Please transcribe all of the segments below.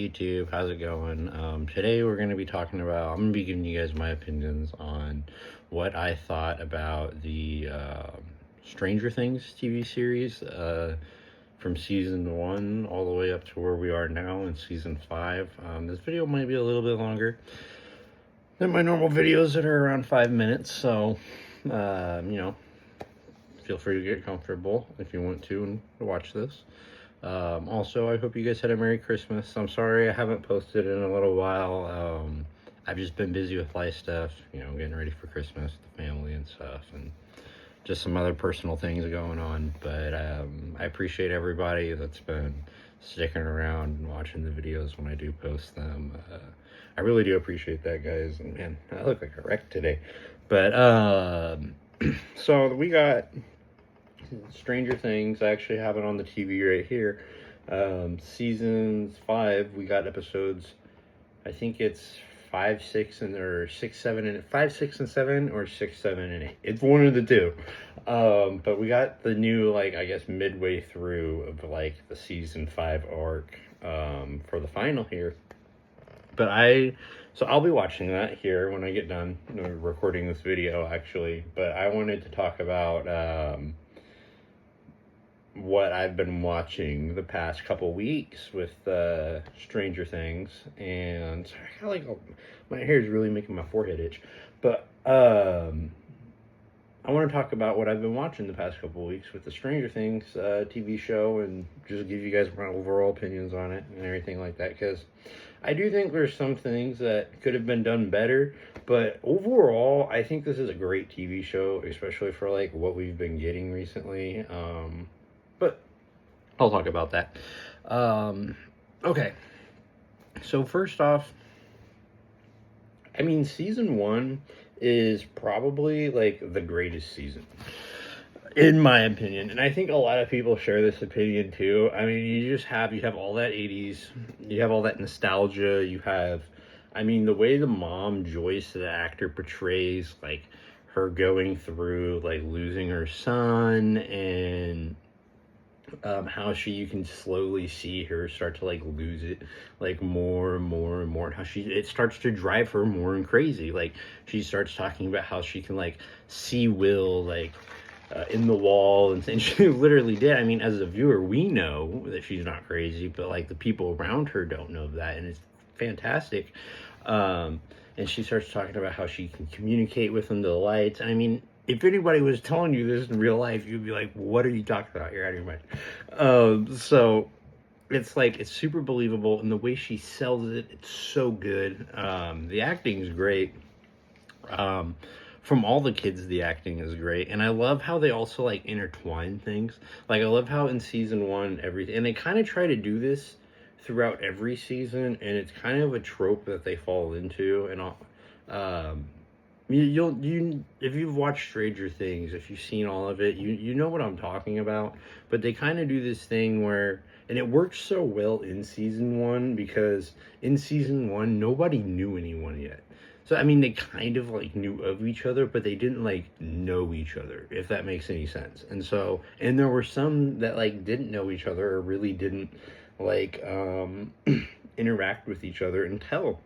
YouTube? How's it going? Today we're going to be talking about, I'm going to be giving you guys my opinions on what I thought about the Stranger Things TV series from season 1 all the way up to where we are now in season 5. This video might be a little bit longer than my normal videos that are around 5 minutes, so, feel free to get comfortable if you want to and watch this. Also, I hope you guys had a Merry Christmas. I'm sorry I haven't posted in a little while. I've just been busy with life stuff, getting ready for Christmas, the family and stuff, and just some other personal things going on. But I appreciate everybody that's been sticking around and watching the videos when I do post them. I really do appreciate that, guys. And man, I look like a wreck today. But so we got Stranger Things. I actually have it on the TV right here. Seasons 5, we got episodes, I think it's 5, 6, and or 6, 7, and 5, 6, and 7, or 6, 7, and 8. It's one of the two. But we got the new, I guess midway through of the season 5 arc for the final here. But so I'll be watching that here when I get done recording this video, actually. But I wanted to talk about what I've been watching the past couple weeks with Stranger Things. And I my hair is really making my forehead itch. But I want to talk about what I've been watching the past couple weeks with the Stranger Things TV show, and just give you guys my overall opinions on it and everything like that, because I do think there's some things that could have been done better, but overall I think this is a great TV show, especially for what we've been getting recently. But I'll talk about that. Okay, so first off, season 1 is probably the greatest season, in my opinion, and I think a lot of people share this opinion too. You have all that 80s, you have all that nostalgia, you have, the way the mom Joyce, the actor, portrays her going through losing her son, and how you can slowly see her start to lose it more and more and more, and how it starts to drive her more and crazy. She starts talking about how she can see Will in the wall, and she literally did. As a viewer, we know that she's not crazy, but the people around her don't know that, and it's fantastic. And she starts talking about how she can communicate with them, the lights. If anybody was telling you this in real life, you'd be like, what are you talking about? You're out of your mind. So it's it's super believable, and the way she sells it, it's so good. The acting is great. From all the kids, the acting is great, and I love how they also intertwine things. I love how in season 1 everything, and they kind of try to do this throughout every season, and it's kind of a trope that they fall into. And if you've watched Stranger Things, if you've seen all of it, you know what I'm talking about. But they kind of do this thing where, and it works so well in season 1, because in season 1 nobody knew anyone yet. So they kind of knew of each other, but they didn't know each other, if that makes any sense. And there were some that didn't know each other, or really didn't interact with each other until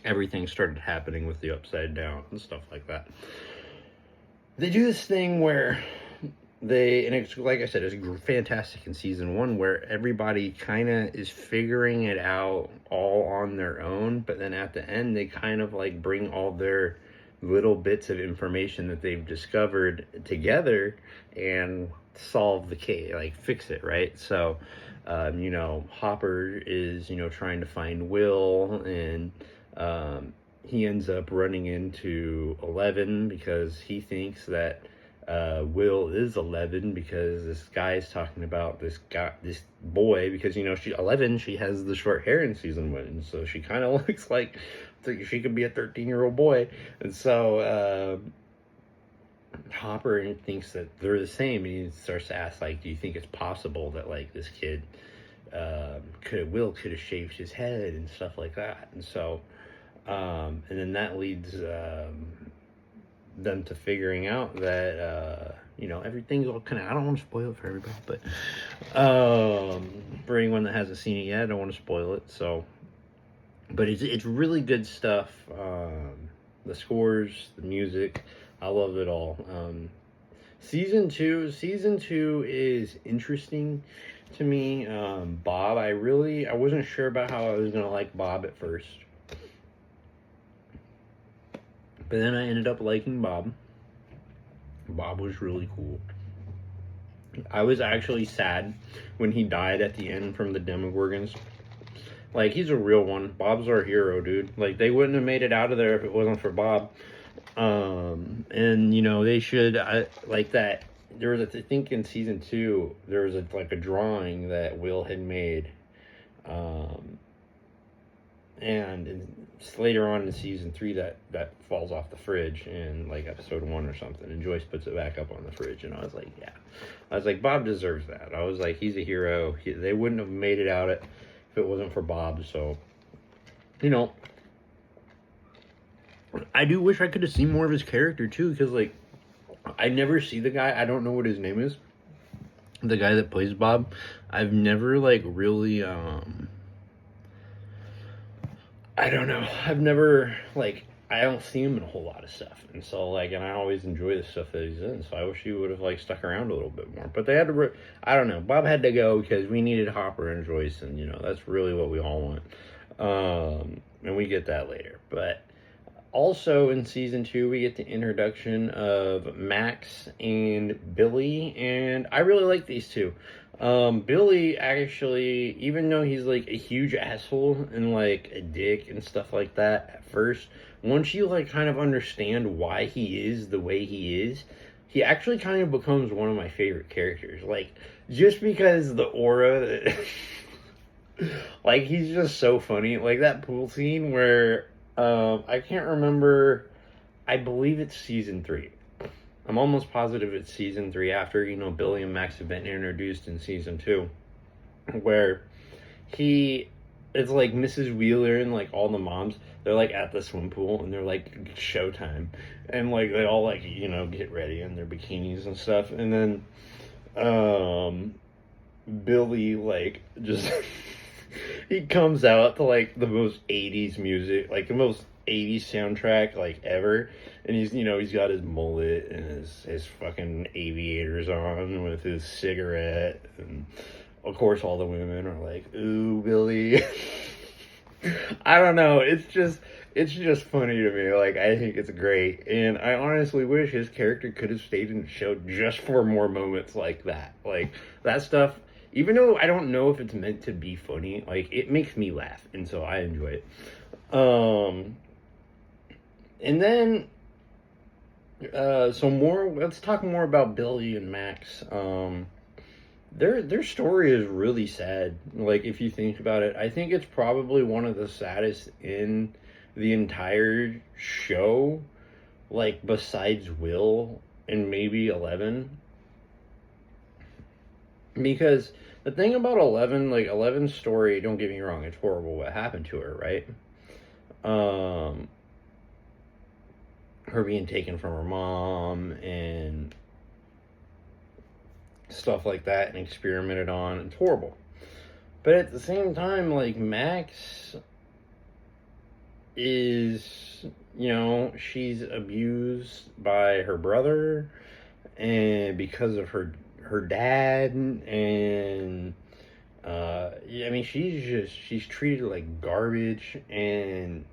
everything started happening with the Upside Down and stuff like that. They do this thing where and it's, like I said, it's fantastic in season 1, where everybody kind of is figuring it out all on their own, but then at the end they kind of bring all their little bits of information that they've discovered together and solve the case, fix it, right? So Hopper is trying to find Will, and he ends up running into 11, because he thinks that Will is 11, because this guy is talking about this boy, because she 11, she has the short hair in season 1, so she kind of looks like she could be a 13-year-old boy. And so Hopper thinks that they're the same, and he starts to ask do you think it's possible that this kid Will could have shaved his head and stuff like that. And so and then that leads them to figuring out that everything's all kind of, I don't want to spoil it for everybody, but for anyone that hasn't seen it yet, I don't want to spoil it. So But it's really good stuff. The scores, the music, I love it all. Season two is interesting to me. Bob, I wasn't sure about how I was gonna like Bob at first, but then I ended up liking Bob. Bob was really cool. I was actually sad when he died at the end from the Demogorgons. Like, he's a real one. Bob's our hero, dude. Like, they wouldn't have made it out of there if it wasn't for Bob. And you know, they should, like that. There was, I think, in season 2, there was like a drawing that Will had made, and later on in season 3, that falls off the fridge in like episode 1 or something, and Joyce puts it back up on the fridge, and I was like, yeah, I was like, Bob deserves that. I was like, he's a hero. They wouldn't have made it out if it wasn't for Bob. So, you know, I do wish I could have seen more of his character too, because like, I never see the guy. I don't know what his name is. The guy that plays Bob. I've never like really I don't know. I've never like, I don't see him in a whole lot of stuff. And so like, and I always enjoy the stuff that he's in. So I wish he would have like stuck around a little bit more. But they had to I don't know. Bob had to go because we needed Hopper and Joyce, and you know, that's really what we all want. And we get that later. But also in season 2, we get the introduction of Max and Billy, and I really like these two. Billy, actually, even though he's like a huge asshole and like a dick and stuff like that at first, once you like kind of understand why he is the way he is, he actually kind of becomes one of my favorite characters. Like, just because the aura that like, he's just so funny. Like that pool scene where I can't remember. I believe it's season 3. I'm almost positive it's season 3, after, you know, Billy and Max have been introduced in season 2, where it's like Mrs. Wheeler and like all the moms, they're like at the swim pool and they're like showtime, and like they all like, you know, get ready in their bikinis and stuff, and then Billy like just he comes out to like the most 80s music, like the most 80s soundtrack like ever, and he's, you know, he's got his mullet and his fucking aviators on with his cigarette, and of course all the women are like, ooh, Billy. I don't know, it's just funny to me. Like, I think it's great, and I honestly wish his character could have stayed in the show just for more moments like that. Like, that stuff, even though I don't know if it's meant to be funny, like, it makes me laugh, and so I enjoy it. And then, let's talk more about Billy and Max. Their story is really sad. Like, if you think about it, I think it's probably one of the saddest in the entire show, like, besides Will and maybe Eleven. Because the thing about Eleven, like, Eleven's story, don't get me wrong, it's horrible what happened to her, right? Her being taken from her mom and stuff like that and experimented on. It's horrible. But at the same time, like, Max is, you know, she's abused by her brother and because of her dad, and I mean, she's treated like garbage, and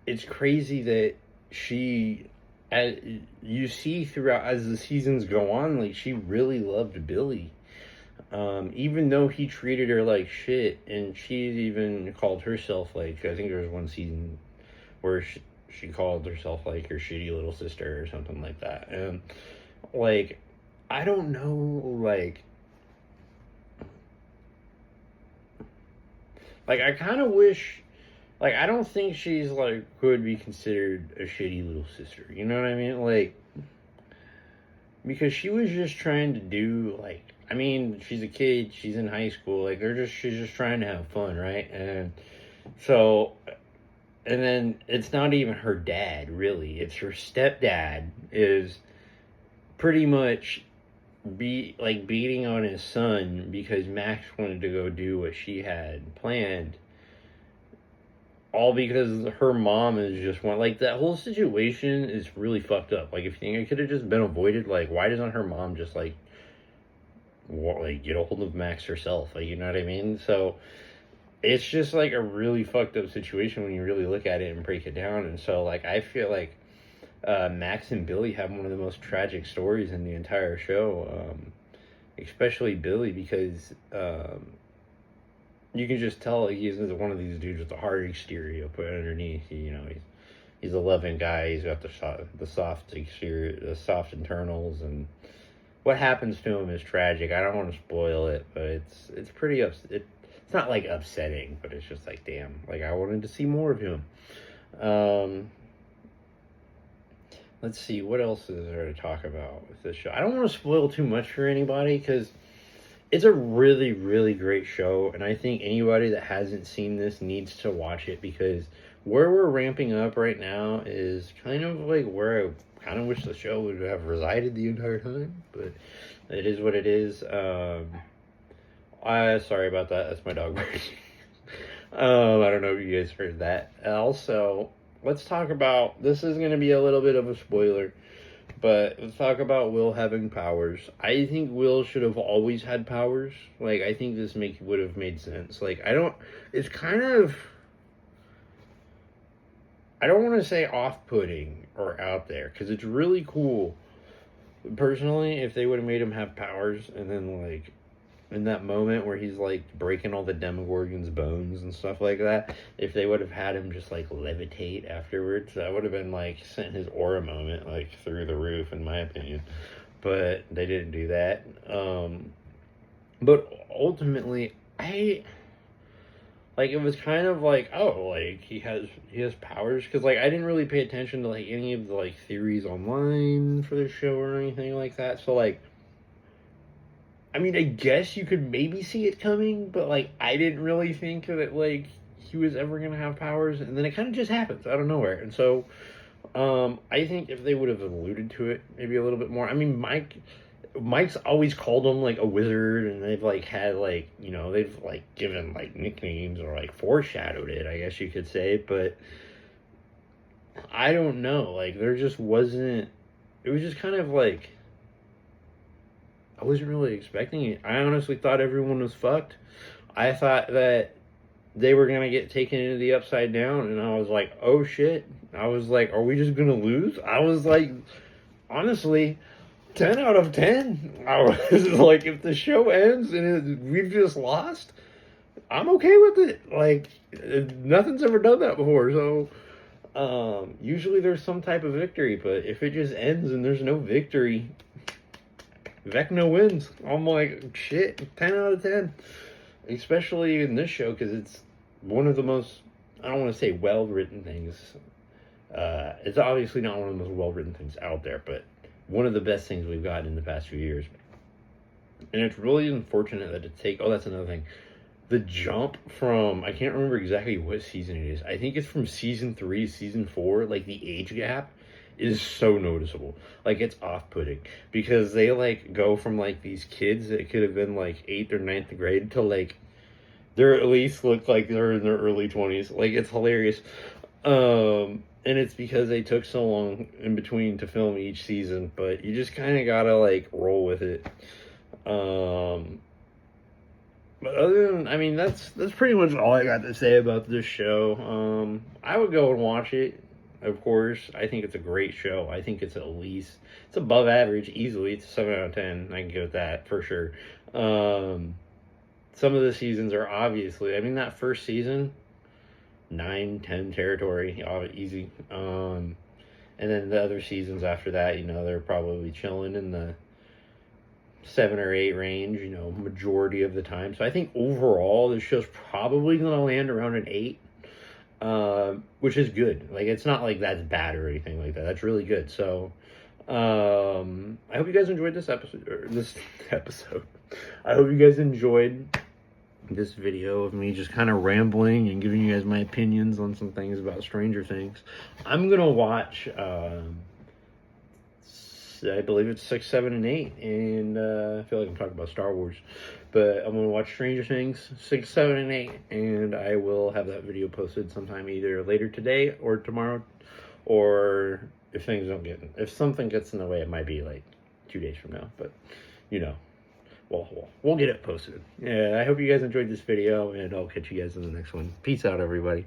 it's crazy that she, as you see throughout as the seasons go on, like, she really loved Billy, even though he treated her like shit, and she even called herself, like, I think there was one season where she called herself like her shitty little sister or something like that, and like, I don't know, like I kind of wish, like, I don't think she's, like, could be considered a shitty little sister. You know what I mean? Like, because she was just trying to do, like, I mean, she's a kid, she's in high school, like, she's just trying to have fun, right? And so, and then it's not even her dad, really. It's her stepdad is pretty much beating on his son because Max wanted to go do what she had planned. all because her mom is just one. Like, that whole situation is really fucked up. Like, if you think it could have just been avoided, like, why doesn't her mom just, like get a hold of Max herself? Like, you know what I mean? So it's just like a really fucked up situation when you really look at it and break it down. And so, like, I feel like Max and Billy have one of the most tragic stories in the entire show, especially Billy, because you can just tell he's one of these dudes with a hard exterior, but underneath, he's a loving guy. He's got the soft exterior, the soft internals, and what happens to him is tragic. I don't want to spoil it, but it's pretty it's not like upsetting, but it's just like, damn, like, I wanted to see more of him. Let's see, what else is there to talk about with this show? I don't want to spoil too much for anybody, because it's a really, really great show, and I think anybody that hasn't seen this needs to watch it, because where we're ramping up right now is kind of like where I kind of wish the show would have resided the entire time, but it is what it is. Sorry about that. That's my dog barking. I don't know if you guys heard that. Also, let's talk about, this is going to be a little bit of a spoiler, but let's talk about Will having powers. I think Will should have always had powers. Like, I think this would have made sense. Like, it's kind of, I don't want to say off-putting or out there, because it's really cool, personally, if they would have made him have powers, and then, like, in that moment where he's, like, breaking all the Demogorgon's bones and stuff like that, if they would have had him just, like, levitate afterwards, that would have been, like, sent his aura moment, like, through the roof, in my opinion. But they didn't do that. But ultimately, like, it was kind of like, oh, like, he has powers, because, like, I didn't really pay attention to, like, any of the, like, theories online for the show or anything like that, so, like, I mean, I guess you could maybe see it coming, but, like, I didn't really think that, like, he was ever going to have powers, and then it kind of just happens out of nowhere. And so, I think if they would have alluded to it maybe a little bit more, I mean, Mike's always called him, like, a wizard, and they've, like, had, like, they've, like, given, like, nicknames or, like, foreshadowed it, I guess you could say, but I don't know, like, there just wasn't, it was just kind of, like, I wasn't really expecting it. I honestly thought everyone was fucked. I thought that they were going to get taken into the Upside Down, and I was like, oh shit. I was like, are we just going to lose? I was like, honestly, 10 out of 10. I was like, if the show ends and we've just lost, I'm okay with it. Like, nothing's ever done that before, so usually there's some type of victory, but if it just ends and there's no victory, Vecna wins. I'm like, shit, 10 out of 10. Especially in this show, because it's one of the most, I don't want to say well-written things. It's obviously not one of the most well-written things out there, but one of the best things we've gotten in the past few years. And it's really unfortunate that oh, that's another thing. The jump from, I can't remember exactly what season it is. I think it's from season 3, season 4, like the age gap is so noticeable. Like, it's off-putting, because they, like, go from, like, these kids that could have been, like, 8th or 9th grade to, like, they're at least look like they're in their early 20s. Like, it's hilarious. And it's because they took so long in between to film each season, but you just kind of gotta, like, roll with it. But other than, I mean, that's pretty much all I got to say about this show. I would go and watch it. Of course, I think it's a great show. I think it's it's above average, easily. It's a 7 out of 10. I can go with that, for sure. Some of the seasons are obviously, I mean, that first season, 9, 10 territory, easy. And then the other seasons after that, they're probably chilling in the 7 or 8 range, majority of the time. So I think overall, this show's probably going to land around an 8. Which is good. Like, it's not like that's bad or anything like that. That's really good. So, I hope you guys enjoyed this episode. I hope you guys enjoyed this video of me just kind of rambling and giving you guys my opinions on some things about Stranger Things. I'm gonna watch I believe it's 6, 7, and 8, and I feel like I'm talking about Star Wars, but I'm gonna watch Stranger Things 6, 7, and 8, and I will have that video posted sometime either later today or tomorrow, or if something gets in the way, it might be like 2 days from now, but you know, we'll get it posted. Yeah, I hope you guys enjoyed this video, and I'll catch you guys in the next one. Peace out, everybody.